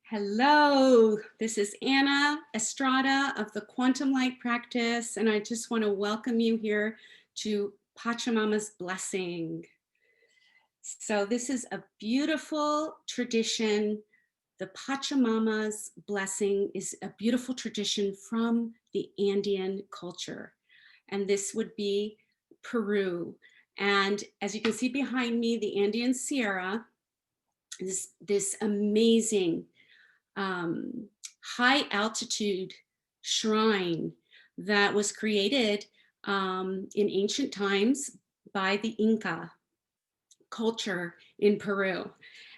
Hello, this is Anna Estrada of the Quantum Light Practice, and I just want to welcome you here to Pachamama's Blessing. So this is a beautiful tradition. The Pachamama's Blessing is a beautiful tradition from the Andean culture, and this would be Peru. And as you can see behind me, the Andean Sierra, this amazing high altitude shrine that was created in ancient times by the Inca culture in Peru.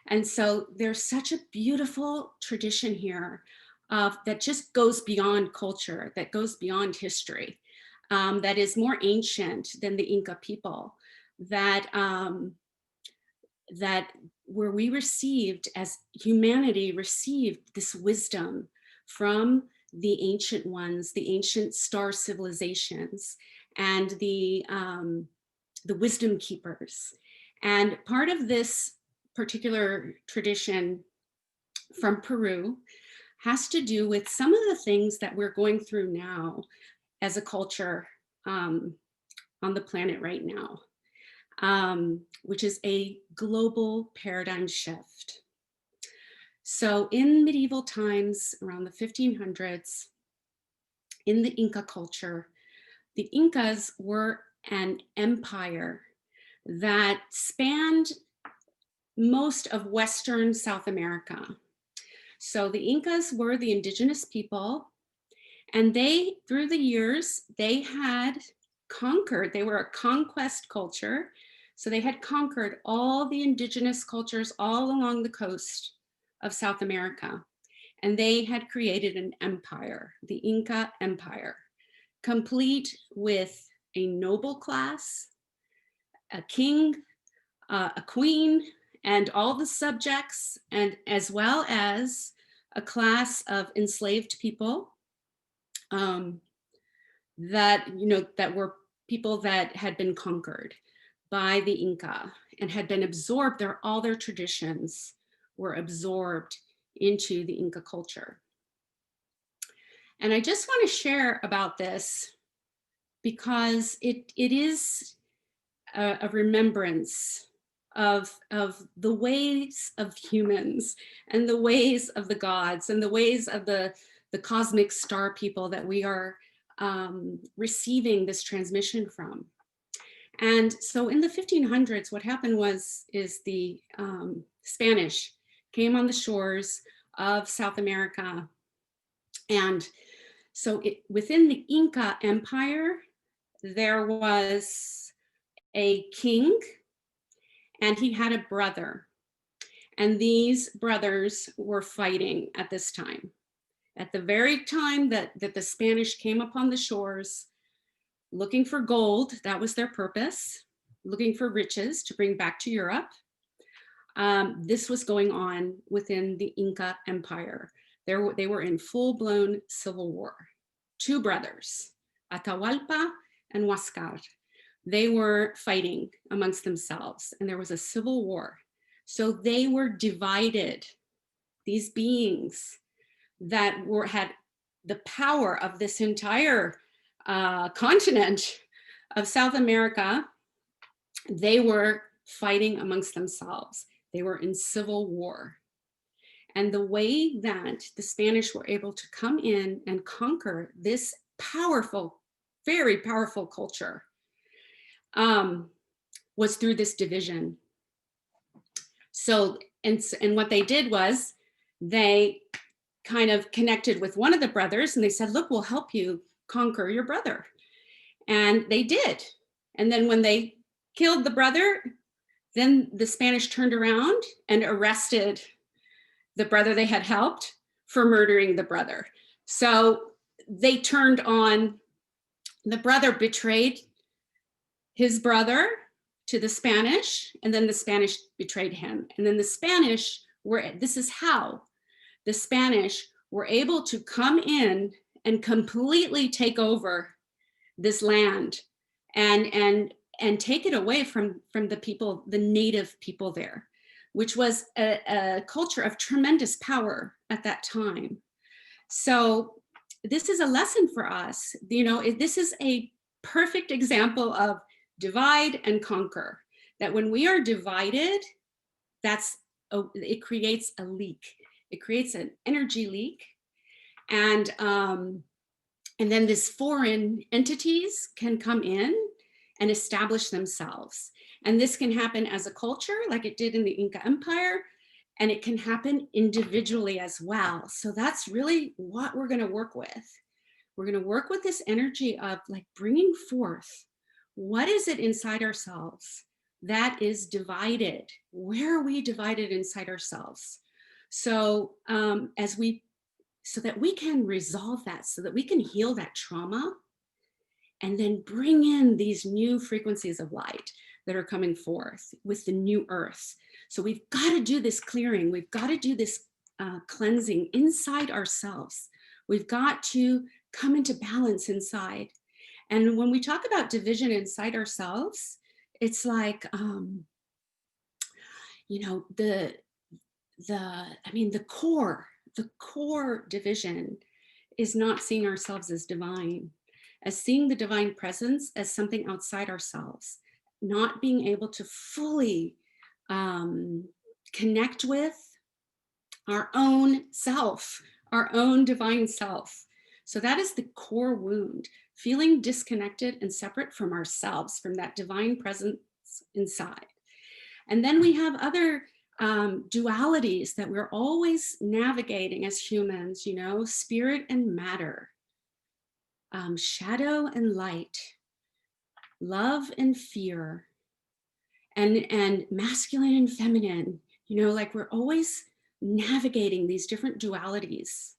And so there's such a beautiful tradition here that just goes beyond culture, that goes beyond history, that is more ancient than the Inca people, that where we received, as humanity received this wisdom from the ancient ones, the ancient star civilizations, and the wisdom keepers. And part of this particular tradition from Peru has to do with some of the things that we're going through now as a culture on the planet right now. Which is a global paradigm shift. So in medieval times, around the 1500s, in the Inca culture, the Incas were an empire that spanned most of Western South America. So the Incas were the indigenous people, and they, through the years, they had conquered, they were a conquest culture. So they had conquered all the indigenous cultures all along the coast of South America. And they had created an empire, the Inca Empire, complete with a noble class, a king, a queen, and all the subjects, and as well as a class of enslaved people that were people that had been conquered by the Inca and had been absorbed. All their traditions were absorbed into the Inca culture. And I just want to share about this because it is a remembrance of the ways of humans and the ways of the gods and the ways of the cosmic star people that we are receiving this transmission from. And so in the 1500s, what happened is the Spanish came on the shores of South America. And so within the Inca Empire, there was a king and he had a brother. And these brothers were fighting at this time. At the very time that the Spanish came upon the shores, looking for gold, that was their purpose, looking for riches to bring back to Europe. This was going on within the Inca Empire. They were in full-blown civil war. Two brothers, Atahualpa and Huáscar, they were fighting amongst themselves and there was a civil war. So they were divided, these beings that had the power of this entire continent of South America, they were fighting amongst themselves. They were in civil war. And the way that the Spanish were able to come in and conquer this powerful, very powerful culture was through this division. So, and what they did was they kind of connected with one of the brothers and they said, look, we'll help you conquer your brother. And they did. And then when they killed the brother, then the Spanish turned around and arrested the brother they had helped for murdering the brother. So they turned on, the brother betrayed his brother to the Spanish, and then the Spanish betrayed him. And then the Spanish this is how the Spanish were able to come in and completely take over this land and take it away from the people, the native people there. which was a culture of tremendous power at that time. So this is a lesson for us. This is a perfect example of divide and conquer. That when we are divided, it creates a leak. It creates an energy leak, and then these foreign entities can come in and establish themselves. And this can happen as a culture, like it did in the Inca Empire, and it can happen individually as well. So that's really what we're going to work with. We're going to work with this energy of like bringing forth, what is it inside ourselves that is divided? Where are we divided inside ourselves? So so that we can resolve that, so that we can heal that trauma, and then bring in these new frequencies of light that are coming forth with the new earth. So we've got to do this clearing. We've got to do this cleansing inside ourselves. We've got to come into balance inside. And when we talk about division inside ourselves, it's like, the core division is not seeing ourselves as divine, as seeing the divine presence as something outside ourselves, not being able to fully connect with our own self, our own divine self. So that is the core wound, feeling disconnected and separate from ourselves, from that divine presence inside. And then we have other dualities that we're always navigating as humans, spirit and matter, shadow and light, love and fear, and masculine and feminine, like we're always navigating these different dualities.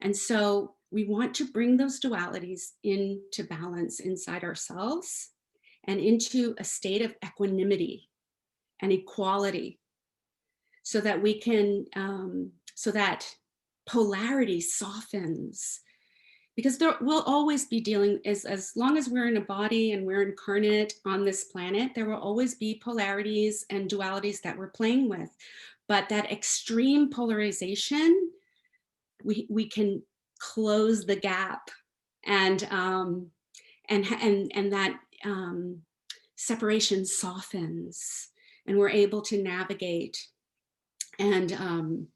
And so we want to bring those dualities into balance inside ourselves and into a state of equanimity and equality, so that we can, so that polarity softens. Because we'll always be dealing, as long as we're in a body and we're incarnate on this planet, there will always be polarities and dualities that we're playing with. But that extreme polarization, we can close the gap, and that separation softens, and we're able to navigate and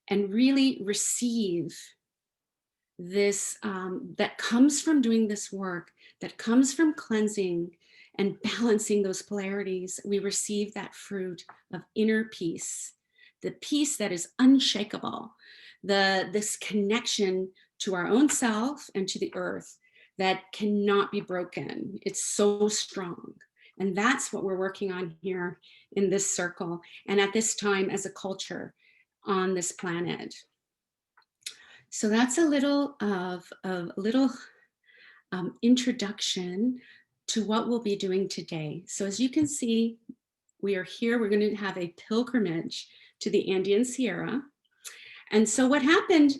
really receive this that comes from doing this work, that comes from cleansing and balancing those polarities. We receive that fruit of inner peace, the peace that is unshakable, this connection to our own self and to the earth that cannot be broken. It's so strong. And that's what we're working on here in this circle, and at this time as a culture on this planet. So that's a little introduction to what we'll be doing today. So as you can see, we are here. We're going to have a pilgrimage to the Andean Sierra. And so what happened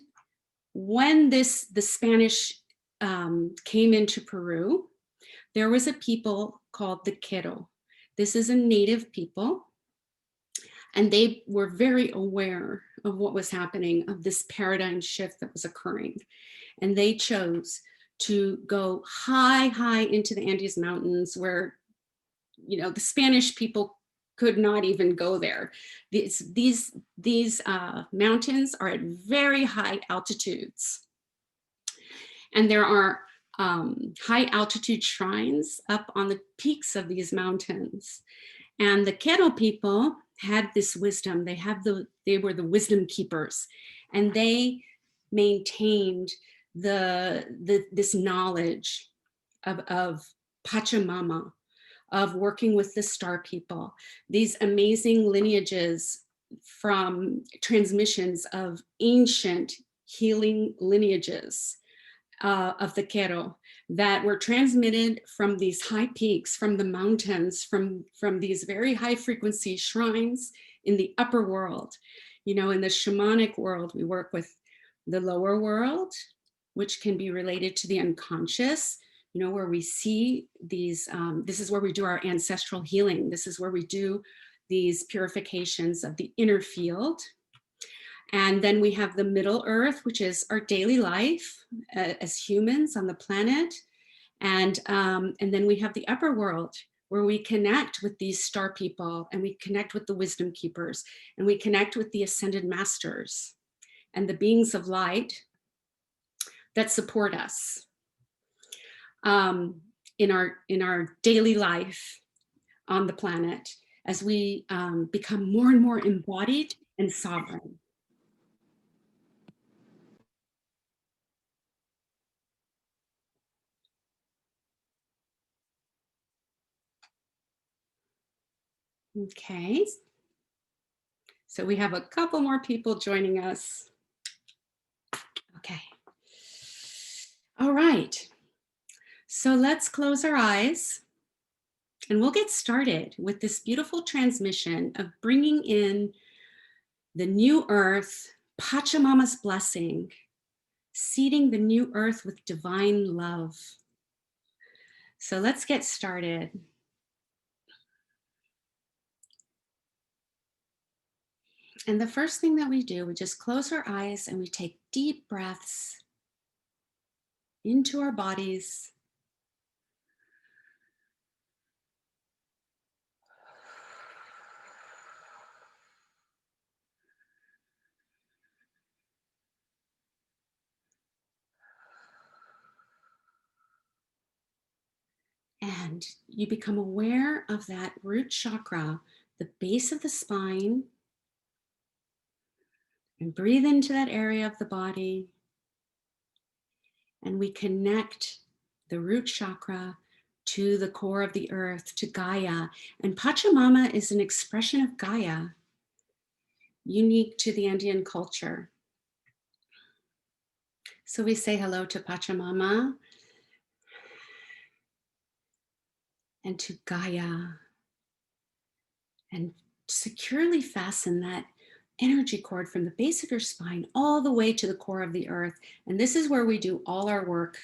when the Spanish came into Peru, there was a people called the Quero. This is a native people, and they were very aware of what was happening, of this paradigm shift that was occurring. And they chose to go high, high into the Andes Mountains, where, the Spanish people could not even go there. These mountains are at very high altitudes. And there are high altitude shrines up on the peaks of these mountains. And the Quero people had this wisdom. They were the wisdom keepers, and they maintained this knowledge of Pachamama, of working with the star people, these amazing lineages from transmissions of ancient healing lineages of the Quero that were transmitted from these high peaks, from the mountains, from these very high frequency shrines in the upper world. In the shamanic world, we work with the lower world, which can be related to the unconscious, where we see these, this is where we do our ancestral healing. This is where we do these purifications of the inner field. And then we have the middle earth, which is our daily life as humans on the planet. And then we have the upper world, where we connect with these star people, and we connect with the wisdom keepers, and we connect with the ascended masters and the beings of light that support us in our daily life on the planet, as we become more and more embodied and sovereign. Okay, so we have a couple more people joining us. Okay. All right. So let's close our eyes and we'll get started with this beautiful transmission of bringing in the new earth, Pachamama's blessing, seeding the new earth with divine love. So let's get started. And the first thing that we do, we just close our eyes and we take deep breaths into our bodies. And you become aware of that root chakra, the base of the spine, and breathe into that area of the body. And we connect the root chakra to the core of the earth, to Gaia. And Pachamama is an expression of Gaia, unique to the Andean culture. So we say hello to Pachamama and to Gaia, and securely fasten that energy cord from the base of your spine all the way to the core of the earth. And this is where we do all our work,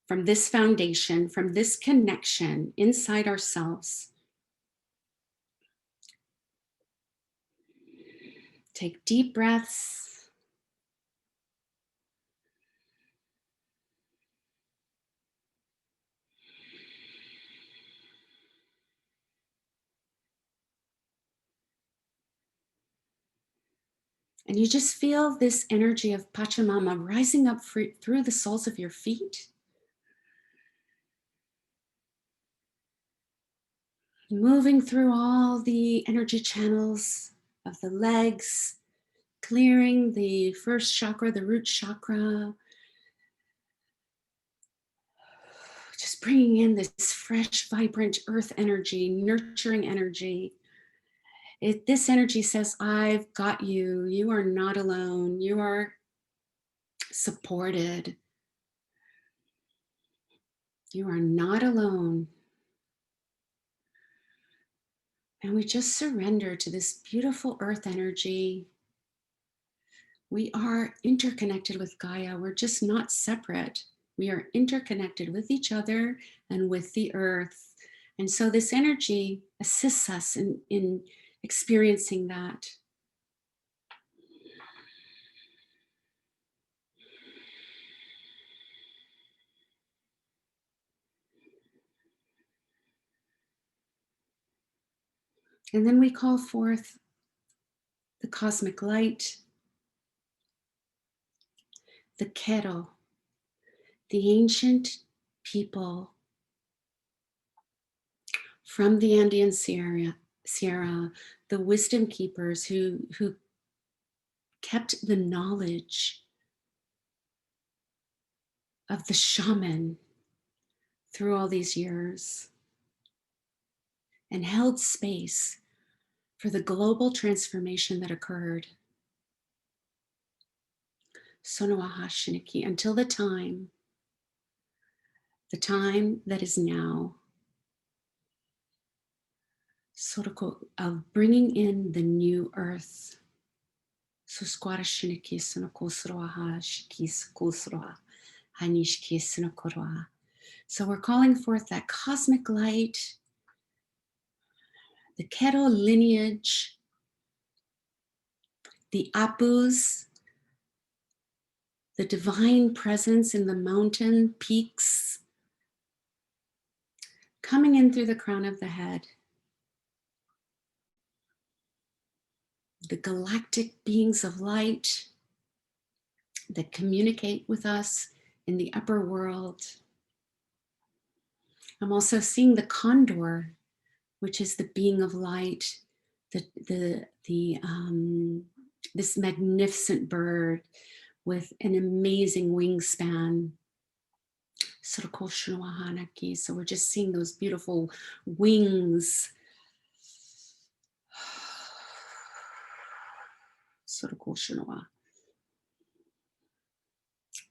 from this foundation, from this connection inside ourselves. Take deep breaths. And you just feel this energy of Pachamama rising up through the soles of your feet. Moving through all the energy channels of the legs, clearing the first chakra, the root chakra. Just bringing in this fresh, vibrant earth energy, nurturing energy. This energy says, I've got you. You are not alone. You are supported. You are not alone. And we just surrender to this beautiful earth energy. We are interconnected with Gaia. We're just not separate. We are interconnected with each other and with the earth. And so this energy assists us in experiencing that. And then we call forth the cosmic light, the Quero, the ancient people from the Andean Sierra, the wisdom keepers who kept the knowledge of the shaman through all these years and held space for the global transformation that occurred. Sonoaha Shiniki, until the time that is now, Soroko, of bringing in the new earth. Susquara Shiniki Sonokosroaha Shikis Kusroa Hanishki Sonokoroa. So we're calling forth that cosmic light, the Kero lineage, the Apus, the divine presence in the mountain peaks, coming in through the crown of the head. The galactic beings of light that communicate with us in the upper world. I'm also seeing the condor, which is the being of light, this magnificent bird with an amazing wingspan. So we're just seeing those beautiful wings.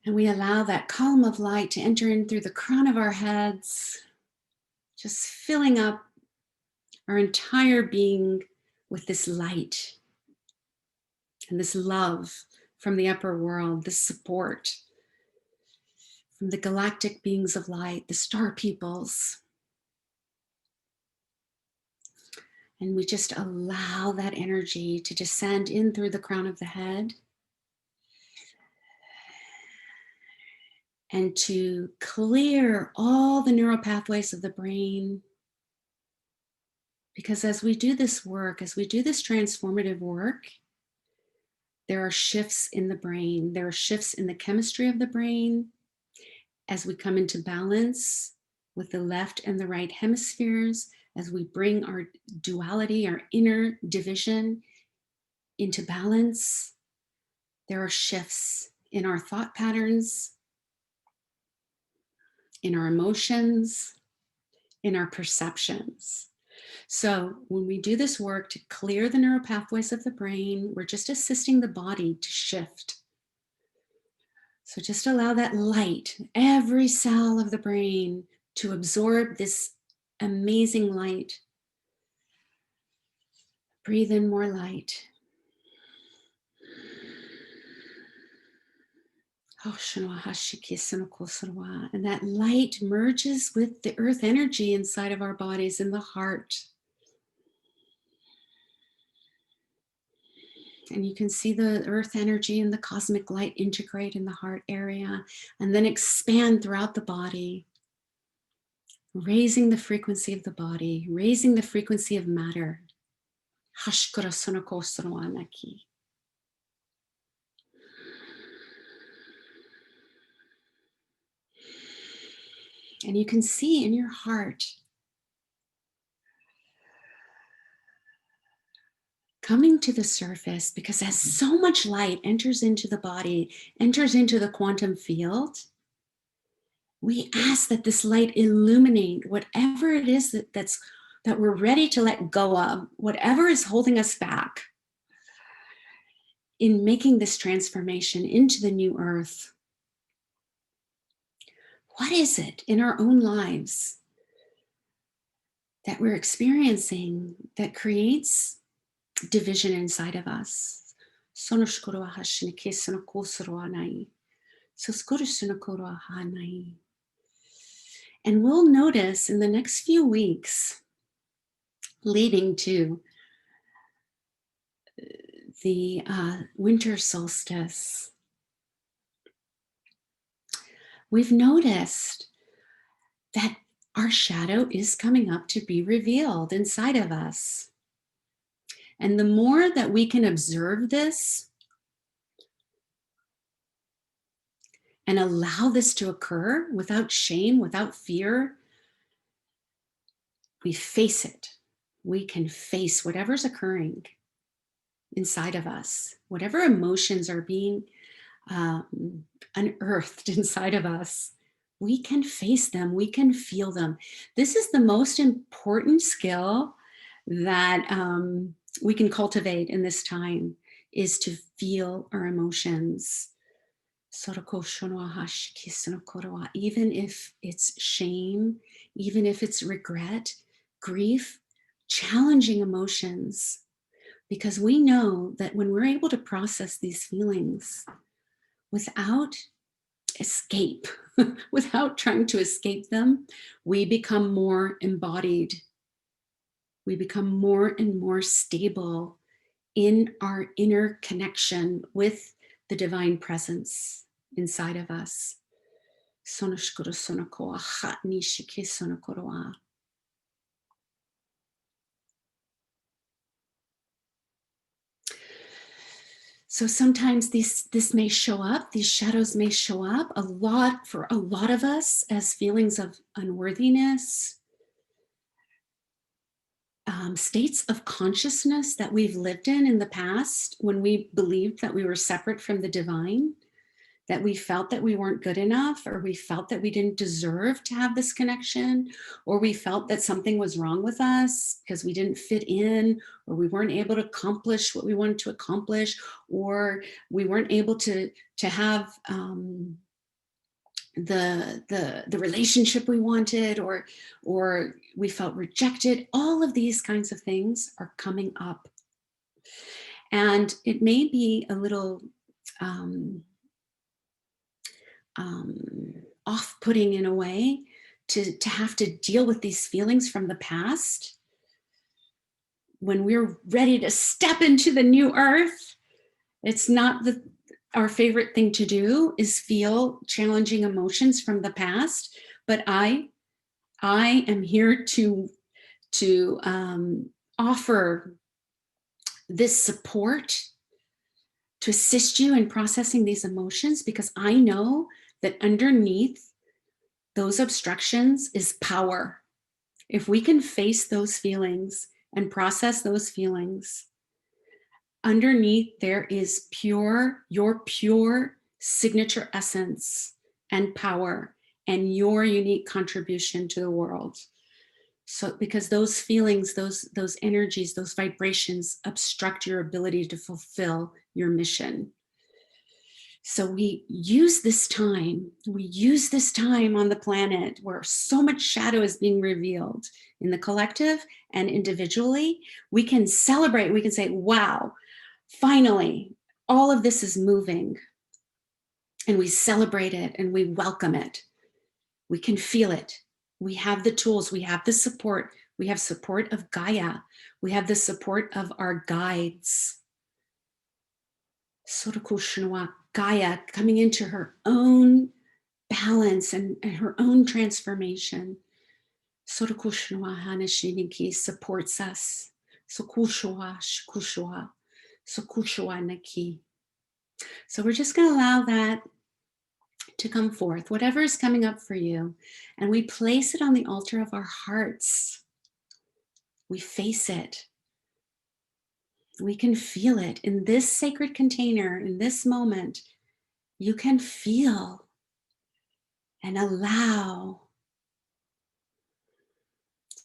And we allow that column of light to enter in through the crown of our heads, just filling up our entire being with this light and this love from the upper world, this support from the galactic beings of light, the star peoples. And we just allow that energy to descend in through the crown of the head and to clear all the neural pathways of the brain. Because as we do this work, as we do this transformative work, there are shifts in the brain. There are shifts in the chemistry of the brain as we come into balance with the left and the right hemispheres, as we bring our duality, our inner division into balance. There are shifts in our thought patterns, in our emotions, in our perceptions. So when we do this work to clear the neural pathways of the brain, we're just assisting the body to shift. So just allow that light, every cell of the brain, to absorb this amazing light. Breathe in more light. And that light merges with the earth energy inside of our bodies in the heart. And you can see the earth energy and the cosmic light integrate in the heart area and then expand throughout the body, raising the frequency of the body, raising the frequency of matter. And you can see in your heart coming to the surface, because as so much light enters into the body, enters into the quantum field, we ask that this light illuminate whatever it is that we're ready to let go of, whatever is holding us back in making this transformation into the new earth. What is it in our own lives that we're experiencing that creates division inside of us? And we'll notice in the next few weeks leading to the winter solstice, we've noticed that our shadow is coming up to be revealed inside of us. And the more that we can observe this and allow this to occur without shame, without fear, we face it. We can face whatever's occurring inside of us, whatever emotions are being unearthed inside of us. We can face them, we can feel them. This is the most important skill that we can cultivate in this time, is to feel our emotions. Even if it's shame, even if it's regret, grief, challenging emotions, because we know that when we're able to process these feelings without escape, without trying to escape them, we become more embodied. we become more and more stable in our inner connection with the divine presence inside of us. Sonoshkuro sonokoa ha nishiki sonokoroa. So sometimes this may show up, these shadows may show up for a lot of us as feelings of unworthiness, states of consciousness that we've lived in the past when we believed that we were separate from the divine, that we felt that we weren't good enough, or we felt that we didn't deserve to have this connection, or we felt that something was wrong with us because we didn't fit in, or we weren't able to accomplish what we wanted to accomplish, or we weren't able to have the relationship we wanted, or we felt rejected. All of these kinds of things are coming up. And it may be a little off-putting in a way to have to deal with these feelings from the past. When we're ready to step into the new earth, it's not our favorite thing to do is feel challenging emotions from the past. But I am here to offer this support to assist you in processing these emotions, because I know that underneath those obstructions is power. If we can face those feelings and process those feelings, underneath there is your pure signature essence and power and your unique contribution to the world. So because those feelings, those energies, those vibrations obstruct your ability to fulfill your mission. So we use this time on the planet where so much shadow is being revealed in the collective and individually. We can celebrate, we can say, wow, finally, all of this is moving. And we celebrate it and we welcome it. We can feel it. We have the tools, we have the support. We have support of Gaia. We have the support of our guides. Gaia coming into her own balance and her own transformation. Supports us. So we're just going to allow that to come forth, whatever is coming up for you, and we place it on the altar of our hearts. We face it. We can feel it in this sacred container. In this moment, you can feel and allow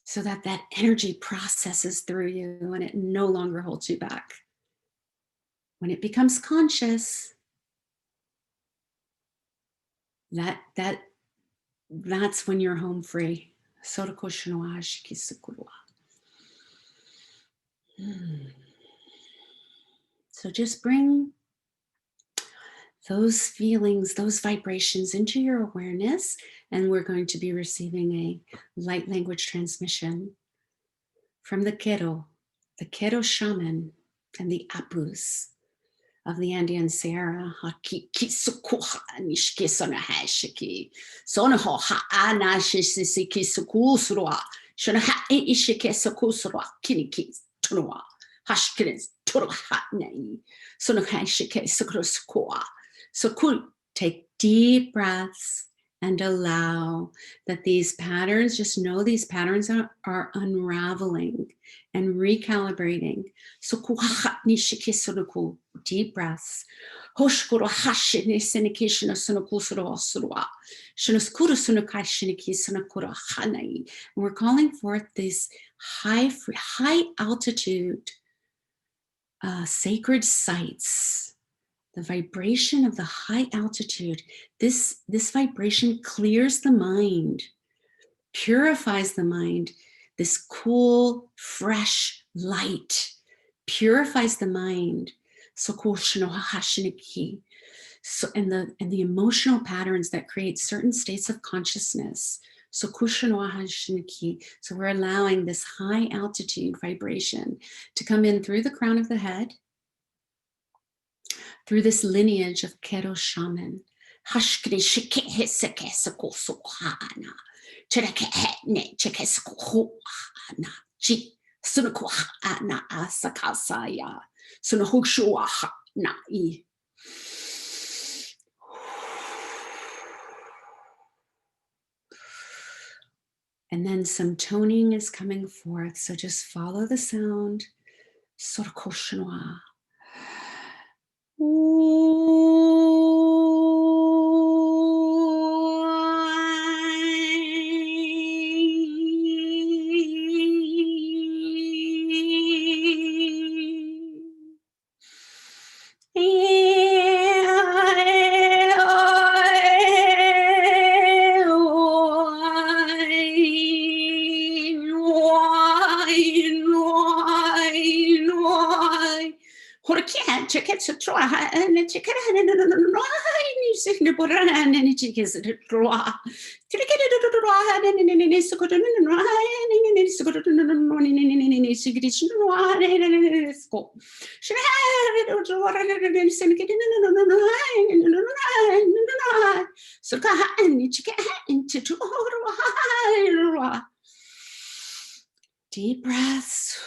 so that that energy processes through you and it no longer holds you back. When it becomes conscious, that's when you're home free. So just bring those feelings, those vibrations into your awareness, and we're going to be receiving a light language transmission from the Quero shaman and the Apus of the Andean Sierra. So take deep breaths and allow that these patterns, just know these patterns are unraveling and recalibrating. So deep breaths. And we're calling forth this high altitude sacred sites. The vibration of the high altitude, this vibration clears the mind, purifies the mind. This cool, fresh light purifies the mind. So and the emotional patterns that create certain states of consciousness. So we're allowing this high altitude vibration to come in through the crown of the head, through this lineage of Kero shaman. And then some toning is coming forth. So just follow the sound. Sorkoshinwa. Deep breaths.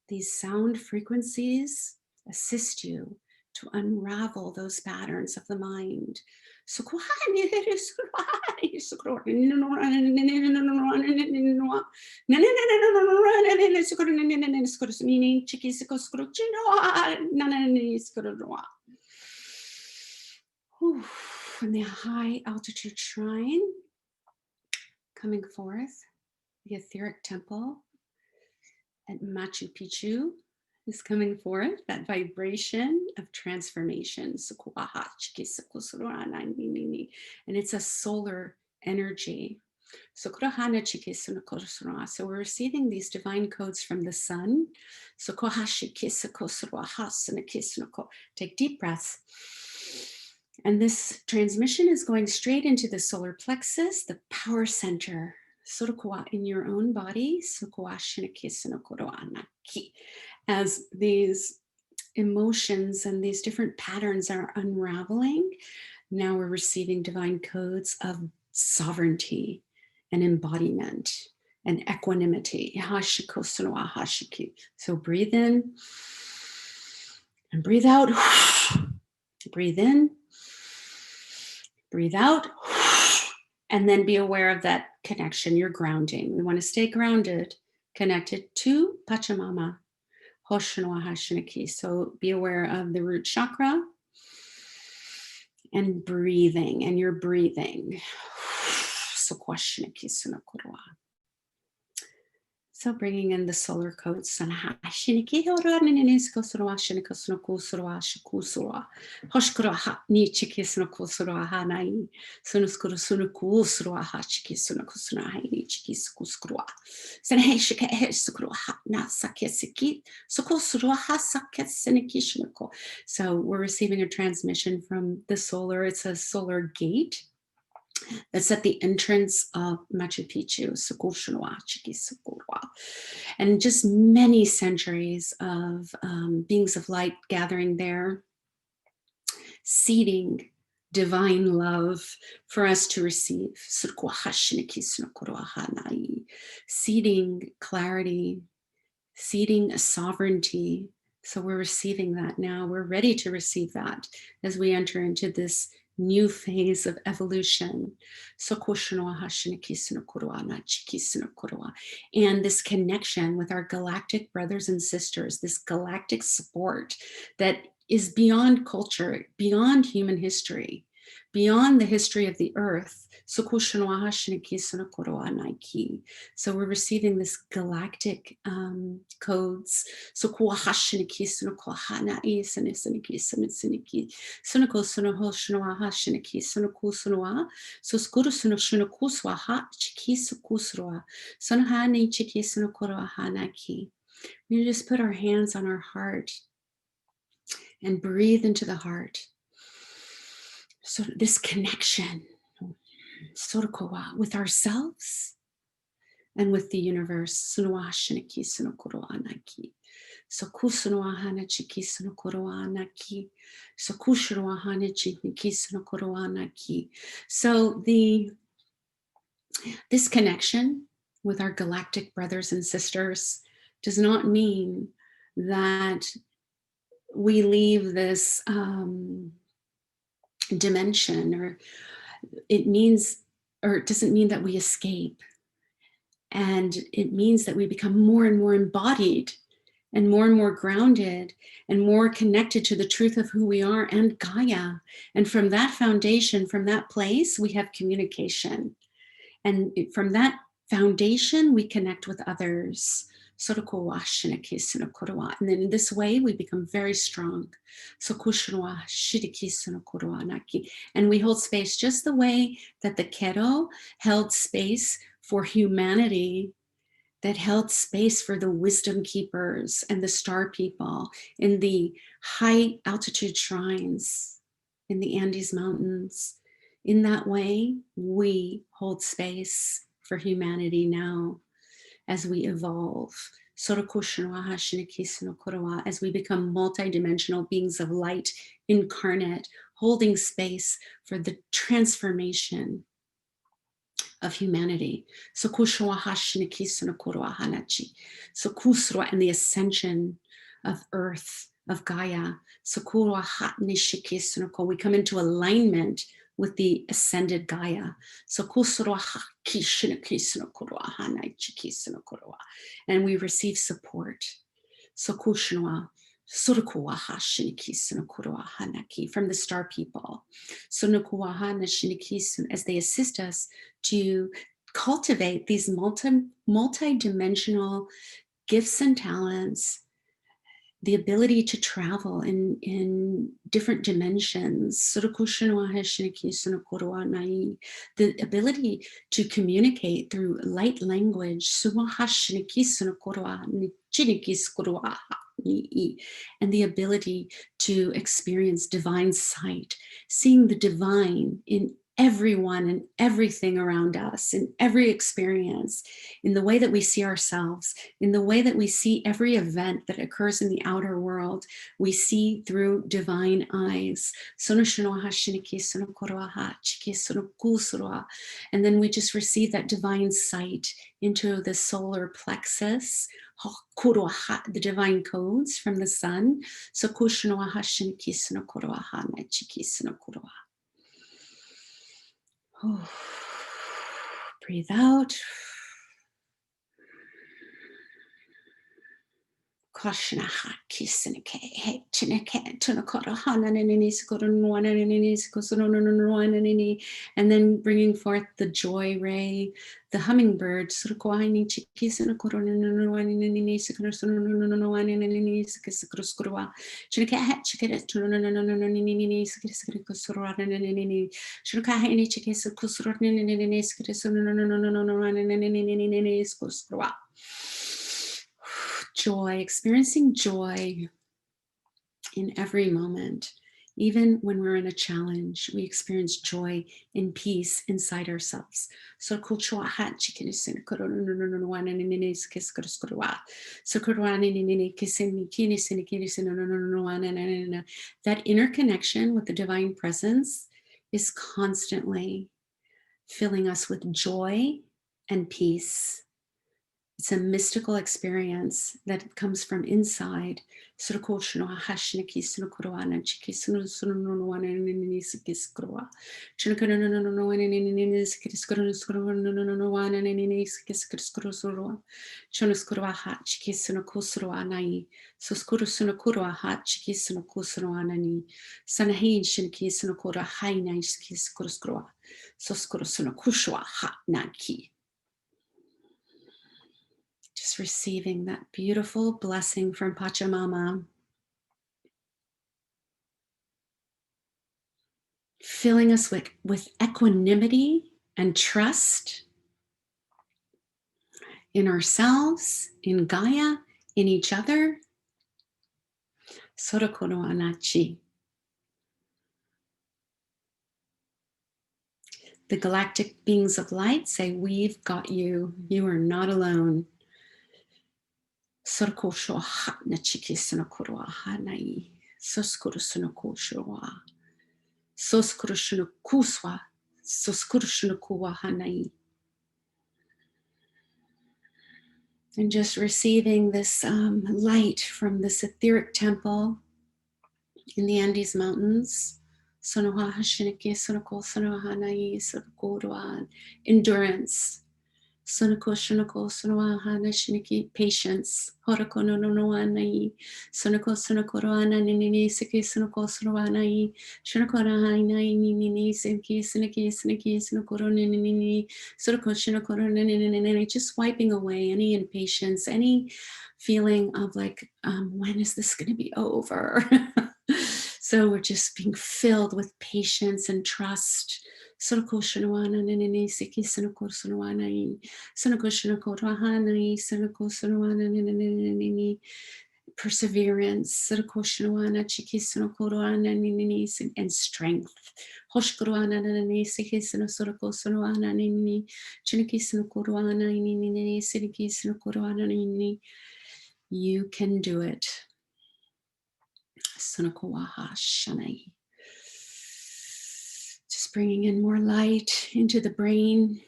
These sound frequencies assist you to unravel those patterns of the mind. From the high altitude shrine coming forth, the etheric temple at Machu Picchu is coming forth, that vibration of transformation. And it's a solar energy. So we're receiving these divine codes from the sun. Take deep breaths. And this transmission is going straight into the solar plexus, the power center, in your own body. As these emotions and these different patterns are unraveling, now we're receiving divine codes of sovereignty and embodiment and equanimity. So breathe in and breathe out. Breathe in, breathe out, and then be aware of that connection. You're grounding. We want to stay grounded, connected to Pachamama. So be aware of the root chakra and breathing, and you're breathing. So bringing in the solar codes. So we're receiving a transmission from the solar. It's a solar gate. It's at the entrance of Machu Picchu, and just many centuries of beings of light gathering there, seeding divine love for us to receive, seeding clarity, seeding sovereignty. So we're receiving that now. We're ready to receive that as we enter into this new phase of evolution. And this connection with our galactic brothers and sisters, this galactic support that is beyond culture, beyond human history, beyond the history of the earth. So we're receiving this galactic codes. So we just put our hands on our heart and breathe into the heart. So this connection, Sorokowa, with ourselves and with the universe. Sunoa shiniki sunokoro anaki. So kusunoa hanachiki sunokoro anaki. So kushunoa hanachiki sunokoro anaki. So this connection with our galactic brothers and sisters does not mean that we leave this dimension, or it means, or it doesn't mean that we escape. And it means that we become more and more embodied and more grounded and more connected to the truth of who we are and Gaia. And from that foundation, from that place, we have communication. And from that foundation, we connect with others. And then in this way, we become very strong. And we hold space just the way that the Keto held space for humanity, that held space for the wisdom keepers and the star people in the high altitude shrines in the Andes Mountains. In that way, we hold space for humanity now as we evolve. As we become multidimensional beings of light, incarnate, holding space for the transformation of humanity. So kusra, and the ascension of earth, of Gaia. So we come into alignment with the ascended Gaia. So and we receive support. So from the star people. So as they assist us to cultivate these multi-dimensional gifts and talents, the ability to travel in different dimensions, the ability to communicate through light language, and the ability to experience divine sight, seeing the divine in everyone and everything around us, in every experience, in the way that we see ourselves, in the way that we see every event that occurs in the outer world, we see through divine eyes. And then we just receive that divine sight into the solar plexus, the divine codes from the sun. So breathe out. And then bringing forth the joy ray, the hummingbird. Joy, experiencing joy in every moment. Even when we're in a challenge, we experience joy and peace inside ourselves. So that interconnection with the divine presence is constantly filling us with joy and peace. It's a mystical experience that comes from inside. And just receiving that beautiful blessing from Pachamama, filling us with equanimity and trust in ourselves, in Gaia, in each other. Sorokono Anachi. The galactic beings of light say, we've got you. You are not alone. Sorko sho ha na chiki sonokoro ha nai. Soskuru sonoko shwa. Soskuru shonokuswa. Soskuru shonokuwa ha nai. And just receiving this light from this etheric temple in the Andes Mountains. Sonoha hashinike sonoko sonoha nai sonoko endurance. Sonoko shonoko sonoha hana shiniki patience. Horoko no no no anai. Sonoko sonoko roana nini siki sonoko sonoanai. Shonoko nai nai nini sinki siniki siniki sonoko nini. Sonoko shonoko nini. Just wiping away any impatience, any feeling of like, when is this going to be over? So we're just being filled with patience and trust. Sonoko shinoana nini siki sonoko sonoanai. Sonoko shinoko rahana, sonoko sonoana nini. Perseverance, sonoko shinoana chiki sonoko roana nini, and strength. Hoshkoroana nini siki sonoko sonoana nini. Chiniki sonoko roana nini, siniki sonoko roana nini. You can do it. Sonoko waha shanai. Just bringing in more light into the brain.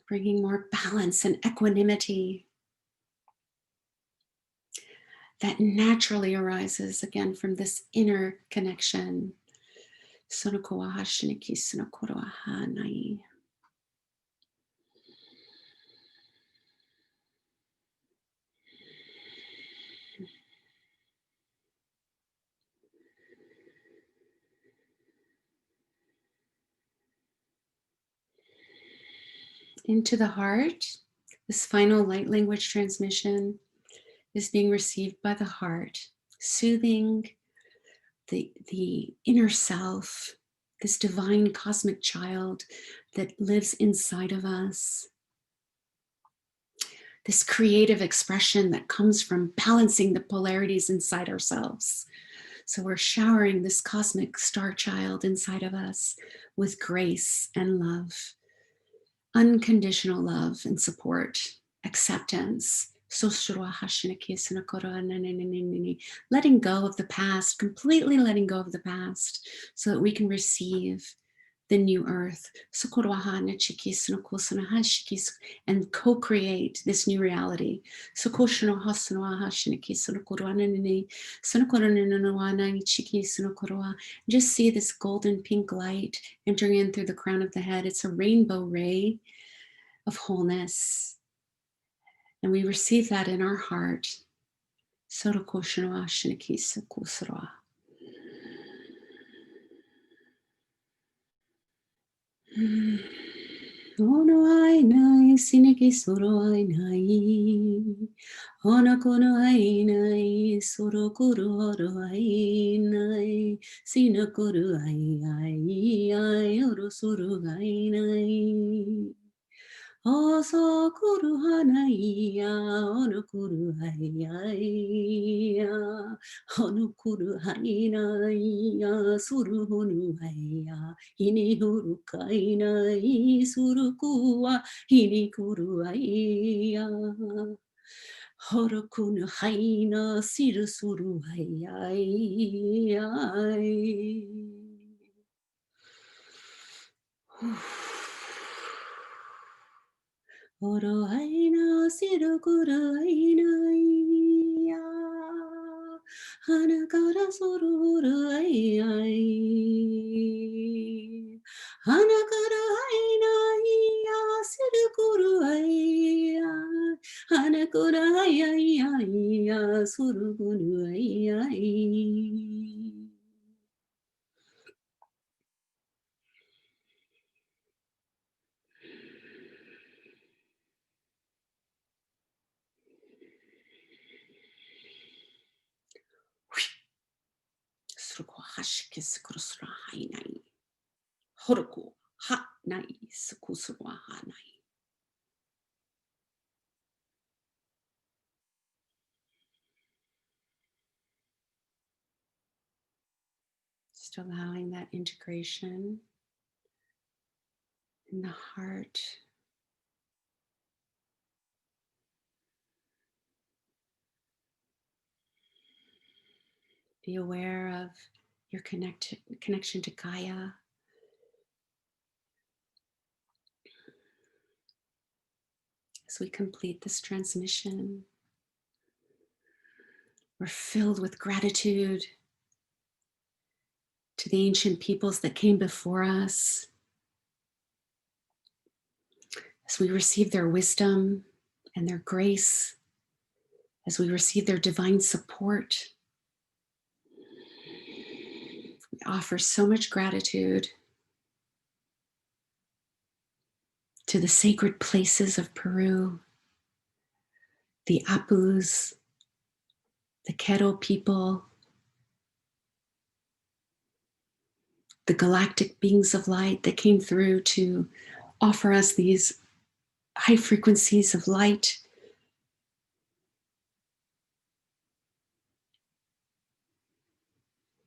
Bringing more balance and equanimity that naturally arises again from this inner connection. Sonoko wa hashiniki sonokoro aha nai. Into the heart. This final light language transmission is being received by the heart, soothing the inner self, this divine cosmic child that lives inside of us. This creative expression that comes from balancing the polarities inside ourselves. So we're showering this cosmic star child inside of us with grace and love, unconditional love and support, acceptance. Letting go of the past, completely letting go of the past so that we can receive the new earth and co-create this new reality. Just see this golden pink light entering in through the crown of the head. It's a rainbow ray of wholeness. And we receive that in our heart. Ono ai nai, sineki soro ai nai. Ona kono ai nai, soro kuru oro ai nai. Sina kuru ai, oro soro ai nai. Oso kuru hanai ya, ono kuru ai ya. Ono kuru hai nai ya, suru honu ai ya. Hini huru kai nai, suru kuwa, hini kuru ai ya. Horokunu hai na, siru suru ai. Oro aina siru kuru aina ya. Hanakara suru ai. Hanakara aina ya siru kuru ai. Hanakura ai suru kuru ai. Suruko hashikis kurusura hainai. Horuko ha nai sukusura hanai. Just allowing that integration in the heart. Be aware of your connection to Gaia. As we complete this transmission, we're filled with gratitude to the ancient peoples that came before us. As we receive their wisdom and their grace, as we receive their divine support, we offer so much gratitude to the sacred places of Peru, the Apus, the Quero people, the galactic beings of light that came through to offer us these high frequencies of light.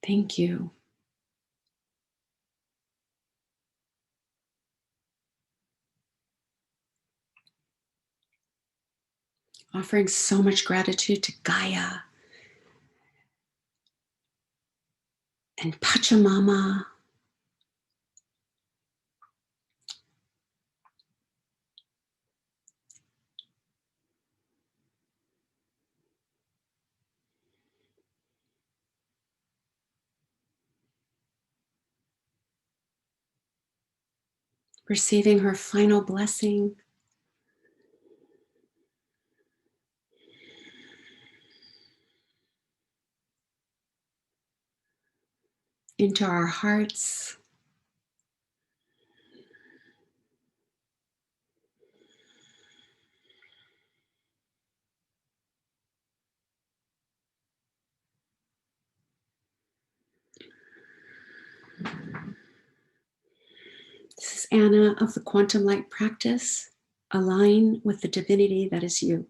Thank you. Offering so much gratitude to Gaia and Pachamama. Receiving her final blessing. Into our hearts. This is Anna of the Quantum Light Practice. Align with the divinity that is you.